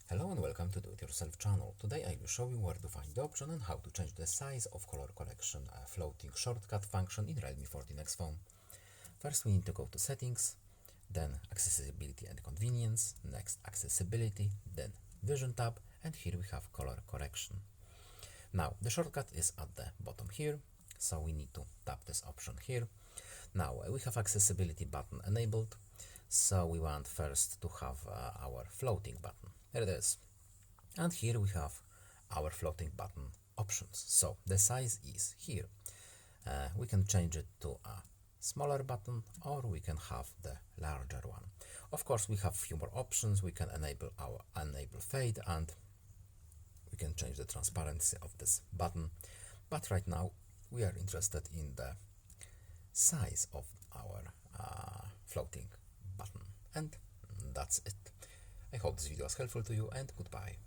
Hello and welcome to Do It Yourself channel. Today I will show you where to find the option and how to change the size of color correction floating shortcut function in Realme 14x phone. First we need to go to settings, then accessibility and convenience, next accessibility, then vision tab, and here we have color correction. Now the shortcut is at the bottom here, so we need to tap this option here. Now we have accessibility button enabled, so we want first to have our floating button. There it is. And here we have our floating button options. So the size is here. We can change it to a smaller button or we can have the larger one. Of course, we have few more options. We can enable fade, and we can change the transparency of this button. But right now we are interested in the size of our floating button. And that's it. I hope this video was helpful to you, and goodbye.